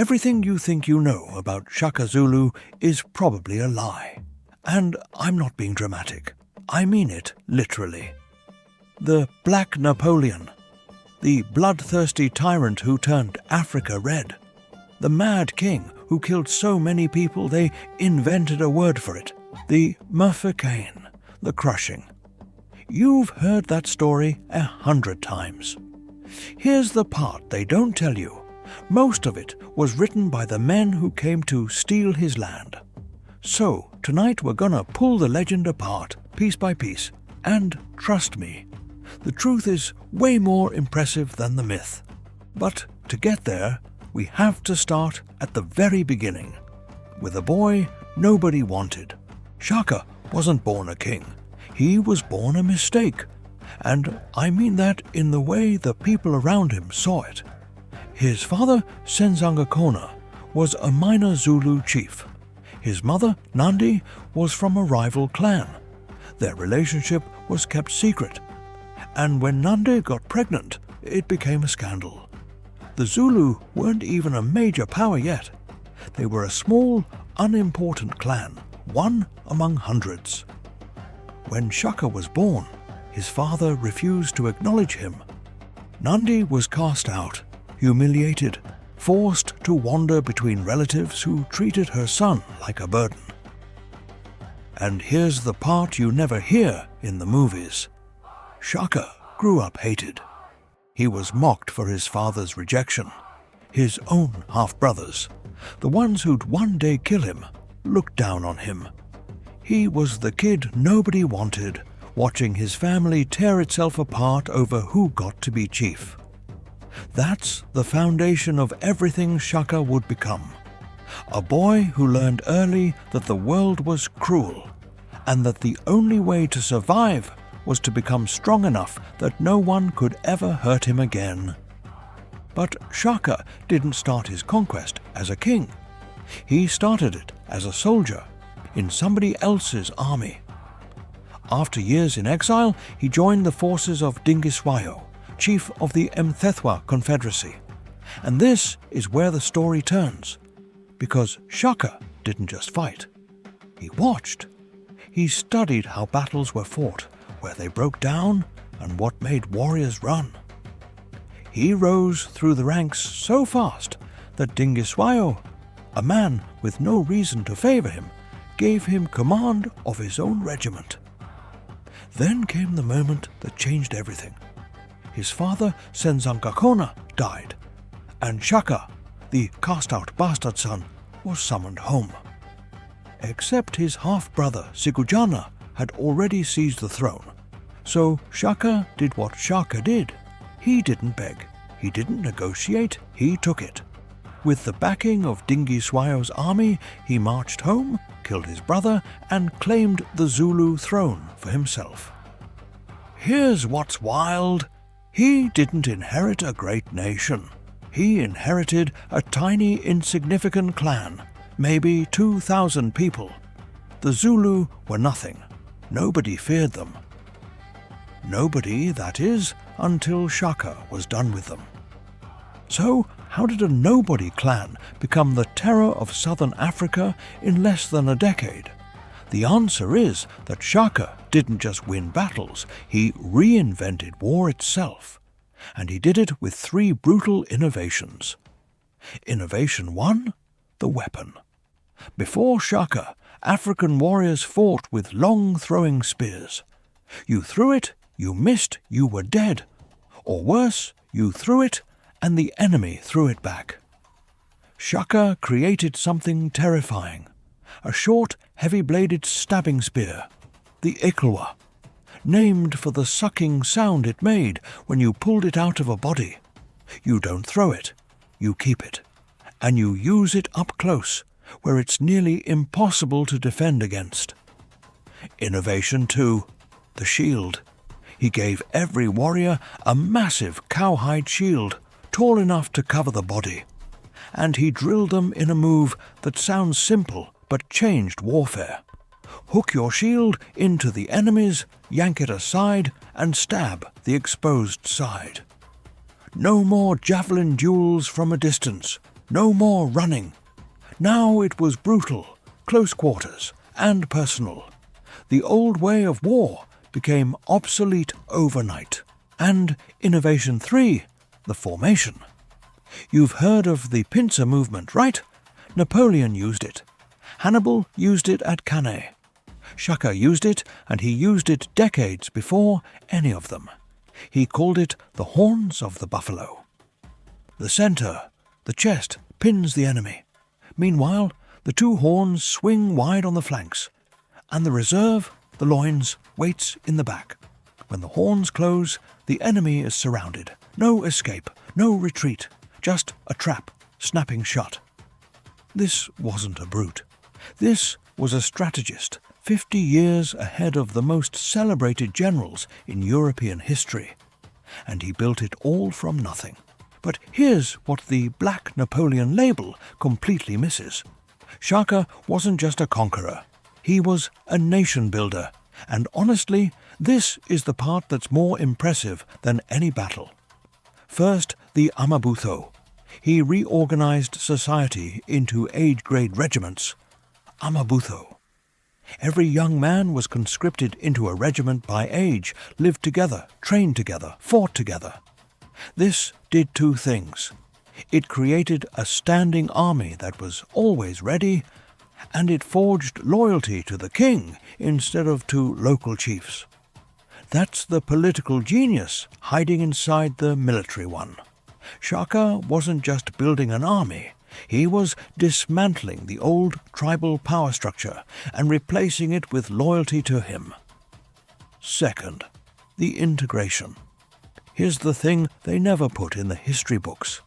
Everything you think you know about Shaka Zulu is probably a lie. And I'm not being dramatic. I mean it literally. The Black Napoleon, the bloodthirsty tyrant who turned Africa red, the mad king who killed so many people they invented a word for it, the Mfecane, the crushing. You've heard that story 100 times. Here's the part they don't tell you. Most of it was written by the men who came to steal his land. So, tonight we're gonna pull the legend apart, piece by piece. And trust me, the truth is way more impressive than the myth. But to get there, we have to start at the very beginning, with a boy nobody wanted. Shaka wasn't born a king. He was born a mistake. And I mean that in the way the people around him saw it. His father, Senzangakona, was a minor Zulu chief. His mother, Nandi, was from a rival clan. Their relationship was kept secret. And when Nandi got pregnant, it became a scandal. The Zulu weren't even a major power yet. They were a small, unimportant clan, one among hundreds. When Shaka was born, his father refused to acknowledge him. Nandi was cast out, humiliated, forced to wander between relatives who treated her son like a burden. And here's the part you never hear in the movies. Shaka grew up hated. He was mocked for his father's rejection. His own half-brothers, the ones who'd one day kill him, looked down on him. He was the kid nobody wanted, watching his family tear itself apart over who got to be chief. That's the foundation of everything Shaka would become. A boy who learned early that the world was cruel, and that the only way to survive was to become strong enough that no one could ever hurt him again. But Shaka didn't start his conquest as a king. He started it as a soldier in somebody else's army. After years in exile, he joined the forces of Dingiswayo, chief of the Mthethwa Confederacy. And this is where the story turns, because Shaka didn't just fight. He watched. He studied how battles were fought, where they broke down, and what made warriors run. He rose through the ranks so fast that Dingiswayo, a man with no reason to favor him, gave him command of his own regiment. Then came the moment that changed everything. His father, Senzangakona, died, and Shaka, the cast-out bastard son, was summoned home. Except his half-brother, Sigujana, had already seized the throne. So Shaka did what Shaka did. He didn't beg. He didn't negotiate. He took it. With the backing of Dingiswayo's army, he marched home, killed his brother, and claimed the Zulu throne for himself. Here's what's wild. He didn't inherit a great nation. He inherited a tiny, insignificant clan, maybe 2,000 people. The Zulu were nothing. Nobody feared them. Nobody, that is, until Shaka was done with them. So, how did a nobody clan become the terror of southern Africa in less than a decade? The answer is that Shaka didn't just win battles, he reinvented war itself. And he did it with 3 brutal innovations. Innovation 1, the weapon. Before Shaka, African warriors fought with long throwing spears. You threw it, you missed, you were dead. Or worse, you threw it, and the enemy threw it back. Shaka created something terrifying. A short, heavy-bladed stabbing spear, the Ikalwa, named for the sucking sound it made when you pulled it out of a body. You don't throw it, you keep it, and you use it up close, where it's nearly impossible to defend against. Innovation 2, the shield. He gave every warrior a massive cowhide shield, tall enough to cover the body. And he drilled them in a move that sounds simple but changed warfare. Hook your shield into the enemy's, yank it aside, and stab the exposed side. No more javelin duels from a distance. No more running. Now it was brutal, close quarters, and personal. The old way of war became obsolete overnight. And Innovation 3, the formation. You've heard of the pincer movement, right? Napoleon used it. Hannibal used it at Cannae. Shaka used it, and he used it decades before any of them. He called it the horns of the buffalo. The center, the chest, pins the enemy. Meanwhile, the two horns swing wide on the flanks, and the reserve, the loins, waits in the back. When the horns close, the enemy is surrounded. No escape, no retreat, just a trap snapping shut. This wasn't a brute. This was a strategist, 50 years ahead of the most celebrated generals in European history. And he built it all from nothing. But here's what the Black Napoleon label completely misses. Shaka wasn't just a conqueror. He was a nation builder. And honestly, this is the part that's more impressive than any battle. First, the amabutho. He reorganized society into age-grade regiments. Amabutho. Every young man was conscripted into a regiment by age, lived together, trained together, fought together. This did two things. It created a standing army that was always ready, and it forged loyalty to the king instead of to local chiefs. That's the political genius hiding inside the military one. Shaka wasn't just building an army. He was dismantling the old tribal power structure and replacing it with loyalty to him. Second, the integration. Here's the thing they never put in the history books.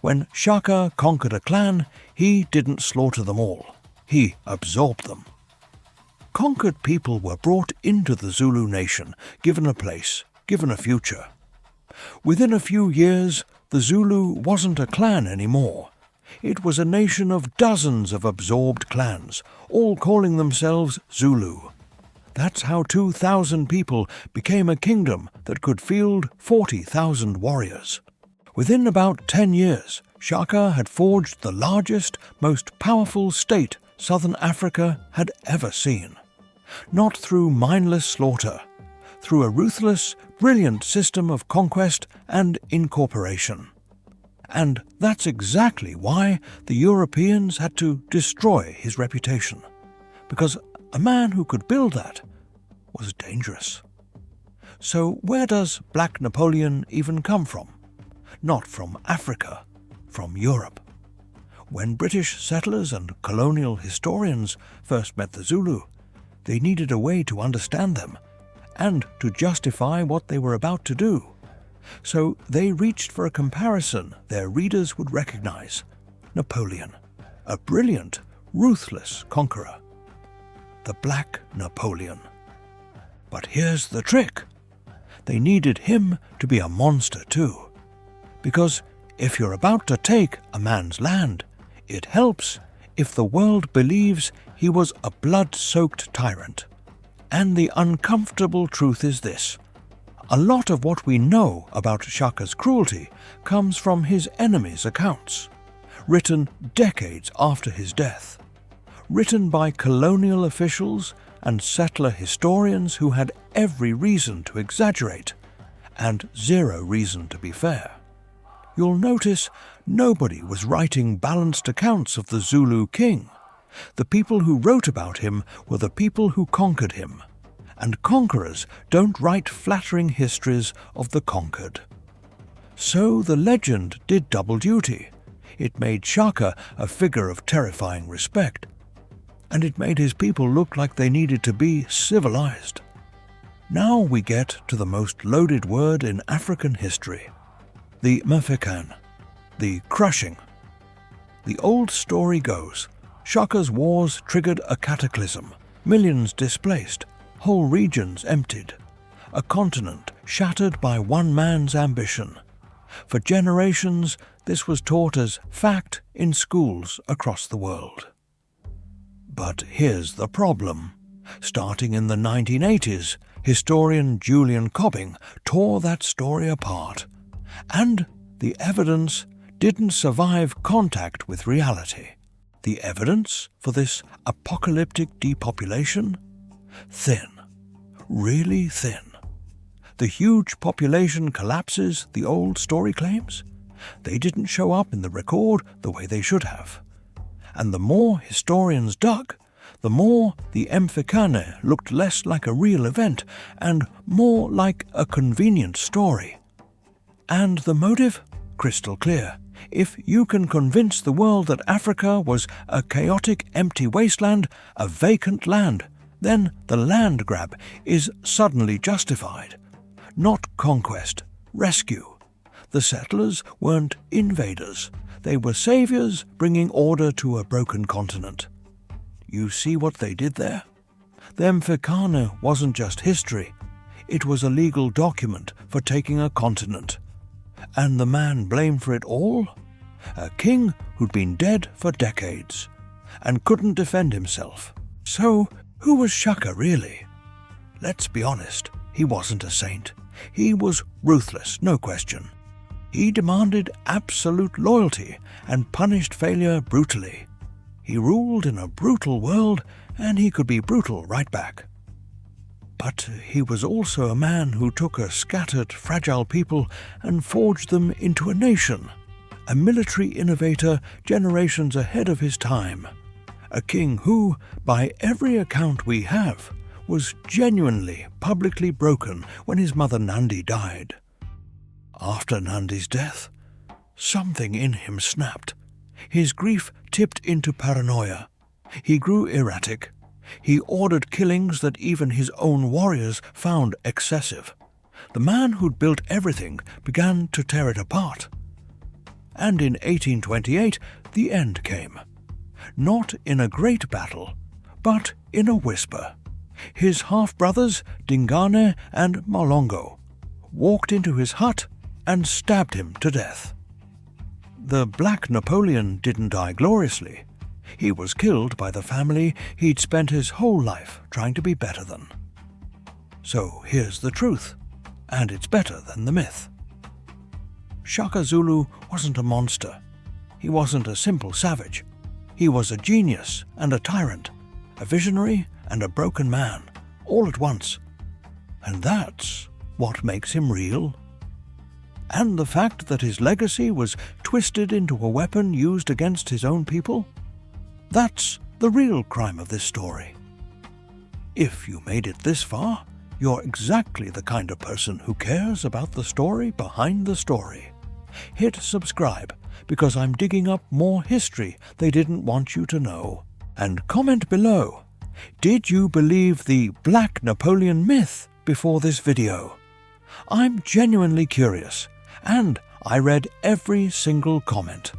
When Shaka conquered a clan, he didn't slaughter them all. He absorbed them. Conquered people were brought into the Zulu nation, given a place, given a future. Within a few years, the Zulu wasn't a clan anymore. It was a nation of dozens of absorbed clans, all calling themselves Zulu. That's how 2,000 people became a kingdom that could field 40,000 warriors. Within about 10 years, Shaka had forged the largest, most powerful state Southern Africa had ever seen. Not through mindless slaughter, through a ruthless, brilliant system of conquest and incorporation. And that's exactly why the Europeans had to destroy his reputation, because a man who could build that was dangerous. So where does Black Napoleon even come from? Not from Africa, from Europe. When British settlers and colonial historians first met the Zulu, they needed a way to understand them and to justify what they were about to do. So they reached for a comparison their readers would recognize: Napoleon, a brilliant, ruthless conqueror. The Black Napoleon. But here's the trick. They needed him to be a monster too. Because if you're about to take a man's land, it helps if the world believes he was a blood-soaked tyrant. And the uncomfortable truth is this. A lot of what we know about Shaka's cruelty comes from his enemies' accounts, written decades after his death, written by colonial officials and settler historians who had every reason to exaggerate and zero reason to be fair. You'll notice nobody was writing balanced accounts of the Zulu king. The people who wrote about him were the people who conquered him. And conquerors don't write flattering histories of the conquered. So the legend did double duty. It made Shaka a figure of terrifying respect, and it made his people look like they needed to be civilized. Now we get to the most loaded word in African history, the Mfecane, the crushing. The old story goes, Shaka's wars triggered a cataclysm, millions displaced, whole regions emptied, a continent shattered by one man's ambition. For generations, this was taught as fact in schools across the world. But here's the problem. Starting in the 1980s, historian Julian Cobbing tore that story apart, and the evidence didn't survive contact with reality. The evidence for this apocalyptic depopulation? Thin. Really thin. The huge population collapses the old story claims? They didn't show up in the record the way they should have. And the more historians dug, the more the Mfecane looked less like a real event and more like a convenient story. And the motive? Crystal clear. If you can convince the world that Africa was a chaotic, empty wasteland, a vacant land, then the land grab is suddenly justified. Not conquest, rescue. The settlers weren't invaders. They were saviors bringing order to a broken continent. You see what they did there? The Mfecane wasn't just history. It was a legal document for taking a continent. And the man blamed for it all? A king who'd been dead for decades and couldn't defend himself. So, who was Shaka really? Let's be honest, he wasn't a saint. He was ruthless, no question. He demanded absolute loyalty and punished failure brutally. He ruled in a brutal world, and he could be brutal right back. But he was also a man who took a scattered, fragile people and forged them into a nation. A military innovator generations ahead of his time. A king who, by every account we have, was genuinely publicly broken when his mother Nandi died. After Nandi's death, something in him snapped. His grief tipped into paranoia. He grew erratic. He ordered killings that even his own warriors found excessive. The man who'd built everything began to tear it apart. And in 1828, the end came. Not in a great battle, but in a whisper. His half-brothers, Dingane and Malongo, walked into his hut and stabbed him to death. The Black Napoleon didn't die gloriously. He was killed by the family he'd spent his whole life trying to be better than. So here's the truth, and it's better than the myth. Shaka Zulu wasn't a monster. He wasn't a simple savage. He was a genius and a tyrant, a visionary and a broken man, all at once. And that's what makes him real. And the fact that his legacy was twisted into a weapon used against his own people? That's the real crime of this story. If you made it this far, you're exactly the kind of person who cares about the story behind the story. Hit subscribe, because I'm digging up more history they didn't want you to know. And comment below, did you believe the Black Napoleon myth before this video? I'm genuinely curious, and I read every single comment.